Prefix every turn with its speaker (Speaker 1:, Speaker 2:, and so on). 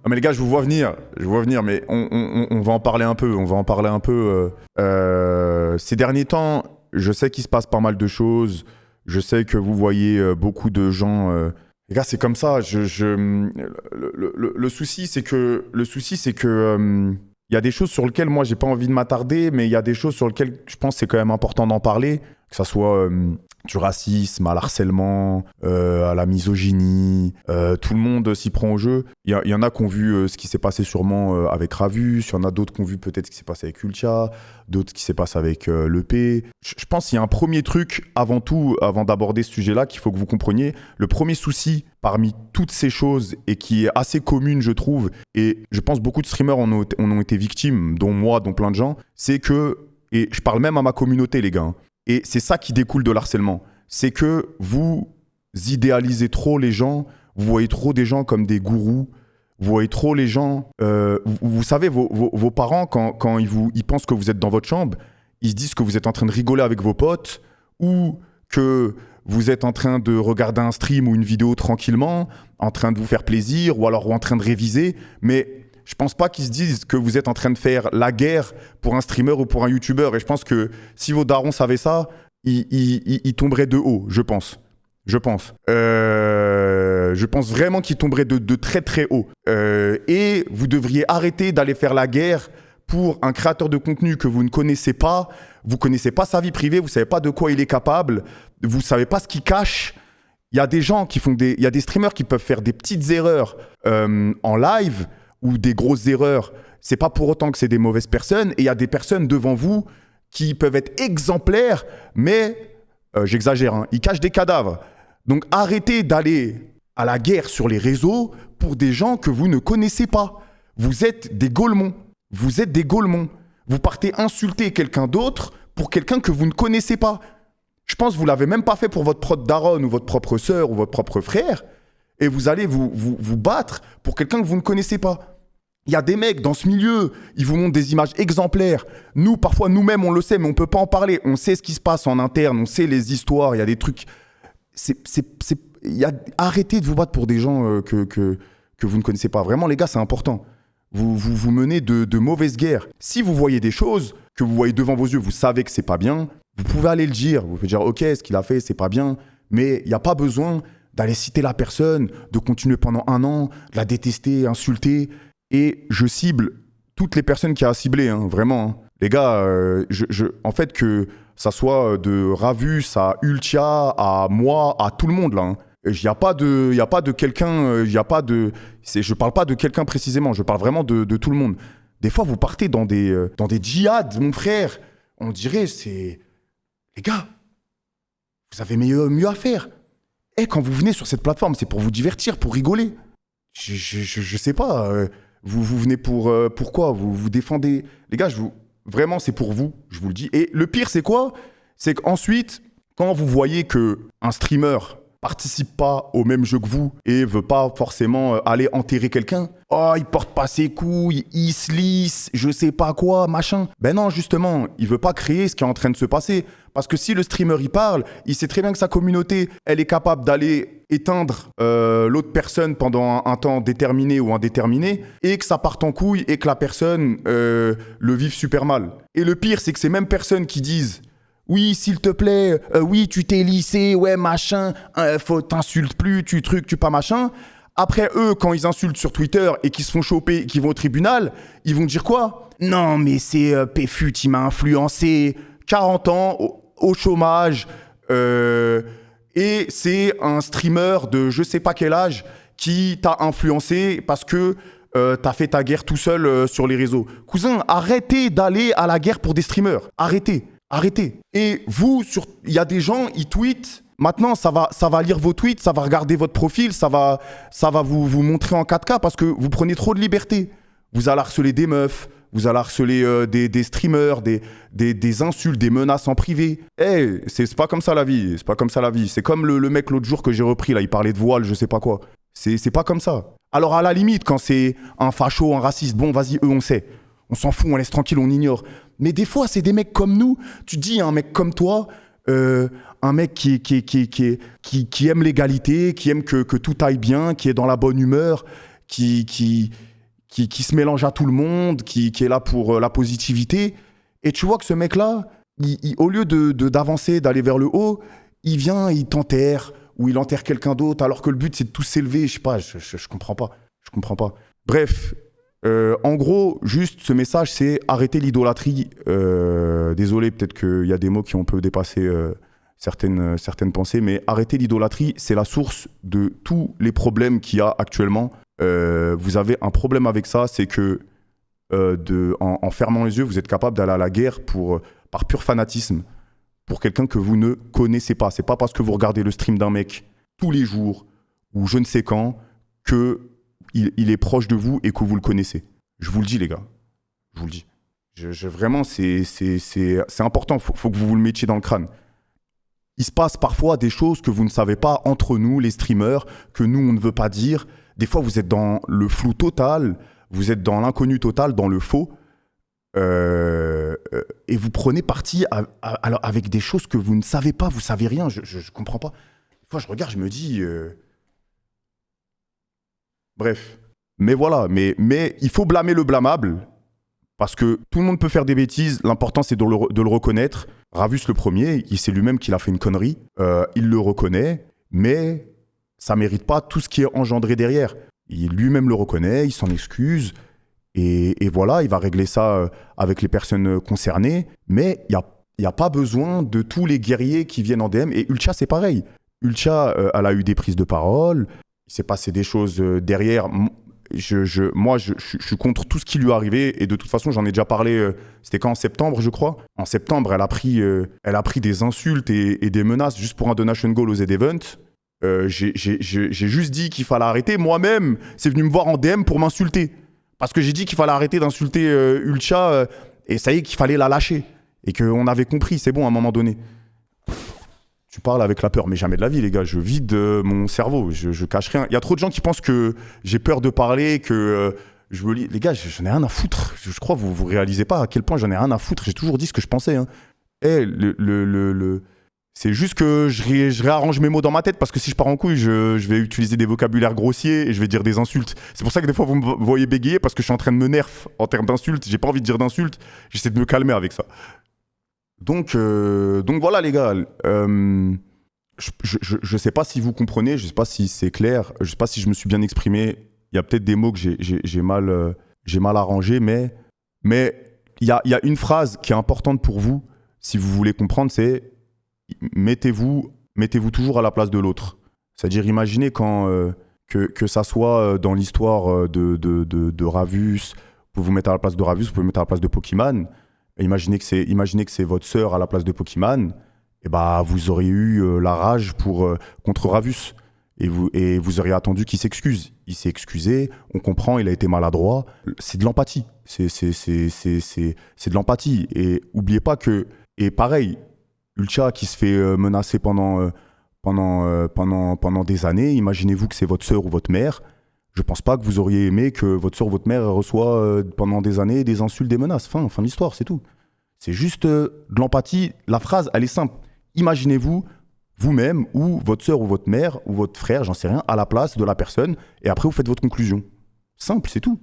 Speaker 1: Ah mais les gars, je vous vois venir, mais on va en parler un peu, ces derniers temps, je sais qu'il se passe pas mal de choses, je sais que vous voyez beaucoup de gens... Les gars, c'est comme ça, le souci, c'est que il y a des choses sur lesquelles moi, j'ai pas envie de m'attarder, mais il y a des choses sur lesquelles je pense que c'est quand même important d'en parler, que ça soit... du racisme, à l'harcèlement, à la misogynie. Tout le monde s'y prend au jeu. Il y en a qui ont vu ce qui s'est passé sûrement avec Ravus, il y en a d'autres qui ont vu peut-être ce qui s'est passé avec Ultia, d'autres qui s'est passé avec l'EP. Je pense qu'il y a un premier truc, avant tout, avant d'aborder ce sujet-là, qu'il faut que vous compreniez. Le premier souci parmi toutes ces choses, et qui est assez commune, je trouve, et je pense beaucoup de streamers en ont été victimes, dont moi, dont plein de gens, c'est que, et je parle même à ma communauté, les gars, hein, et c'est ça qui découle de l'harcèlement. C'est que vous idéalisez trop les gens, vous voyez trop des gens comme des gourous, vous voyez trop les gens... vous savez, vos parents, quand ils pensent que vous êtes dans votre chambre, ils se disent que vous êtes en train de rigoler avec vos potes, ou que vous êtes en train de regarder un stream ou une vidéo tranquillement, en train de vous faire plaisir, ou alors en train de réviser, mais... Je pense pas qu'ils se disent que vous êtes en train de faire la guerre pour un streamer ou pour un youtubeur. Et je pense que si vos darons savaient ça, ils tomberaient de haut, je pense. Je pense vraiment qu'ils tomberaient de très très haut. Et vous devriez arrêter d'aller faire la guerre pour un créateur de contenu que vous ne connaissez pas. Vous connaissez pas sa vie privée, vous savez pas de quoi il est capable, vous savez pas ce qu'il cache. Il y a des gens qui il y a des streamers qui peuvent faire des petites erreurs en live, ou des grosses erreurs, c'est pas pour autant que c'est des mauvaises personnes. Et il y a des personnes devant vous qui peuvent être exemplaires, mais, j'exagère, hein, ils cachent des cadavres. Donc arrêtez d'aller à la guerre sur les réseaux pour des gens que vous ne connaissez pas. Vous êtes des Gaulemons. Vous êtes des Gaulemons. Vous partez insulter quelqu'un d'autre pour quelqu'un que vous ne connaissez pas. Je pense que vous l'avez même pas fait pour votre propre daronne ou votre propre sœur ou votre propre frère. Et vous allez vous battre pour quelqu'un que vous ne connaissez pas. Il y a des mecs dans ce milieu, ils vous montrent des images exemplaires. Nous, parfois, nous-mêmes, on le sait, mais on ne peut pas en parler. On sait ce qui se passe en interne, on sait les histoires, il y a des trucs... Arrêtez de vous battre pour des gens que vous ne connaissez pas. Vraiment, les gars, c'est important. Vous menez de mauvaises guerres. Si vous voyez des choses que vous voyez devant vos yeux, vous savez que c'est pas bien, vous pouvez aller le dire. Vous pouvez dire, ok, ce qu'il a fait, c'est pas bien, mais il n'y a pas besoin d'aller citer la personne, de continuer pendant un an, de la détester, insulter. Et je cible toutes les personnes qui a ciblé, hein, vraiment. Hein. Les gars, en fait, que ça soit de Ravus à Ultia, à moi, à tout le monde, là. Hein. Il n'y a pas de quelqu'un, je parle pas de quelqu'un précisément, je parle vraiment de tout le monde. Des fois, vous partez dans des djihad, mon frère. On dirait, c'est... Les gars, vous avez mieux à faire. Et quand vous venez sur cette plateforme, c'est pour vous divertir, pour rigoler. Je sais pas. Vous venez pour quoi? Vous défendez... Les gars, vraiment, c'est pour vous, je vous le dis. Et le pire, c'est quoi? C'est qu'ensuite, quand vous voyez qu'un streamer participe pas au même jeu que vous et veut pas forcément aller enterrer quelqu'un, oh, il porte pas ses couilles, il se lisse, je sais pas quoi, machin. Ben non, justement, il veut pas créer ce qui est en train de se passer. Parce que si le streamer il parle, il sait très bien que sa communauté, elle est capable d'aller éteindre l'autre personne pendant un temps déterminé ou indéterminé, et que ça parte en couille et que la personne le vive super mal. Et le pire, c'est que ces mêmes personnes qui disent oui, s'il te plaît, oui, tu t'es lissé, ouais, machin, faut t'insultes plus, tu pas machin. Après, eux, quand ils insultent sur Twitter et qu'ils se font choper, qu'ils vont au tribunal, ils vont dire quoi? Non, mais c'est Péfut, il m'a influencé, 40 ans, au chômage, et c'est un streamer de je sais pas quel âge qui t'a influencé parce que t'as fait ta guerre tout seul sur les réseaux. Cousin, arrêtez d'aller à la guerre pour des streamers. Arrêtez. Et vous, il y a des gens, ils tweetent. Maintenant, ça va lire vos tweets, ça va regarder votre profil, ça va vous montrer en 4K parce que vous prenez trop de liberté. Vous allez harceler des meufs, vous allez harceler des streamers, des insultes, des menaces en privé. C'est pas comme ça la vie, c'est pas comme ça la vie. C'est comme le mec l'autre jour que j'ai repris, là, il parlait de voile, je sais pas quoi. C'est pas comme ça. Alors à la limite, quand c'est un facho, un raciste, bon, vas-y, eux, on sait. On s'en fout, on laisse tranquille, on ignore. Mais des fois, c'est des mecs comme nous. Tu dis un mec comme toi, un mec qui aime l'égalité, qui aime que tout aille bien, qui est dans la bonne humeur, qui qui se mélange à tout le monde, qui est là pour la positivité. Et tu vois que ce mec-là, au lieu d'avancer, d'aller vers le haut, il vient, il t'enterre, ou il enterre quelqu'un d'autre, alors que le but, c'est de tous s'élever. Je sais pas, je comprends pas. Je comprends pas. Bref, en gros, juste ce message, c'est arrêter l'idolâtrie. Désolé, peut-être qu'il y a des mots qui ont un peu dépassé certaines pensées, mais arrêter l'idolâtrie, c'est la source de tous les problèmes qu'il y a actuellement. Vous avez un problème avec ça, c'est que en fermant les yeux, vous êtes capable d'aller à la guerre par pur fanatisme pour quelqu'un que vous ne connaissez pas. C'est pas parce que vous regardez le stream d'un mec tous les jours ou je ne sais quand qu'il est proche de vous et que vous le connaissez. Je vous le dis, les gars. Je vous le dis. Vraiment, c'est important. Faut que vous le mettiez dans le crâne. Il se passe parfois des choses que vous ne savez pas entre nous, les streamers, que nous, on ne veut pas dire. Des fois, vous êtes dans le flou total, vous êtes dans l'inconnu total, dans le faux. Et vous prenez parti avec des choses que vous ne savez pas, vous savez rien. Je ne comprends pas. Des fois, je regarde, je me dis... Bref. Mais voilà, mais il faut blâmer le blâmable. Parce que tout le monde peut faire des bêtises, l'important c'est de le reconnaître. Ravus le premier, il sait lui-même qu'il a fait une connerie, il le reconnaît, mais ça ne mérite pas tout ce qui est engendré derrière. Il lui-même le reconnaît, il s'en excuse, et voilà, il va régler ça avec les personnes concernées, mais il n'y a pas besoin de tous les guerriers qui viennent en DM, et Ulcha c'est pareil. Ulcha, elle a eu des prises de parole, il s'est passé des choses derrière. Moi, je suis contre tout ce qui lui est arrivé et de toute façon, j'en ai déjà parlé, c'était quand, en septembre, je crois. En septembre, elle a pris des insultes et des menaces juste pour un donation goal aux Z-Event. J'ai juste dit qu'il fallait arrêter. Moi-même, c'est venu me voir en DM pour m'insulter. Parce que j'ai dit qu'il fallait arrêter d'insulter Ulcha et ça y est, qu'il fallait la lâcher. Et qu'on avait compris, c'est bon, à un moment donné. Tu parles avec la peur, mais jamais de la vie, les gars. Je vide mon cerveau, je cache rien. Il y a trop de gens qui pensent que j'ai peur de parler, que je veux... Les gars, j'en ai rien à foutre. Je crois que vous réalisez pas à quel point j'en ai rien à foutre. J'ai toujours dit ce que je pensais. Hein. C'est juste que je réarrange mes mots dans ma tête parce que si je pars en couille, je vais utiliser des vocabulaires grossiers et je vais dire des insultes. C'est pour ça que des fois, vous me voyez bégayer parce que je suis en train de me nerf en termes d'insultes. J'ai pas envie de dire d'insultes. J'essaie de me calmer avec ça. Donc voilà les gars, je sais pas si vous comprenez, je sais pas si c'est clair, je sais pas si je me suis bien exprimé, il y a peut-être des mots que j'ai mal arrangés, mais il y a une phrase qui est importante pour vous, si vous voulez comprendre, c'est mettez-vous toujours à la place de l'autre. C'est-à-dire imaginez que ça soit dans l'histoire de Ravus, vous pouvez vous mettre à la place de Ravus, vous pouvez vous mettre à la place de Pokémon. Imaginez que c'est votre sœur à la place de Pokémon, et bah vous auriez eu la rage contre Ravus et vous auriez attendu qu'il s'excuse. Il s'est excusé, on comprend, il a été maladroit. C'est de l'empathie. C'est de l'empathie. Et oubliez pas que, et pareil, Ulcha qui se fait menacer pendant des années, imaginez-vous que c'est votre sœur ou votre mère. Je pense pas que vous auriez aimé que votre soeur ou votre mère reçoit pendant des années des insultes, des menaces. Fin de l'histoire, c'est tout. C'est juste de l'empathie. La phrase, elle est simple. Imaginez-vous, vous-même, ou votre soeur ou votre mère, ou votre frère, j'en sais rien, à la place de la personne, et après vous faites votre conclusion. Simple, c'est tout.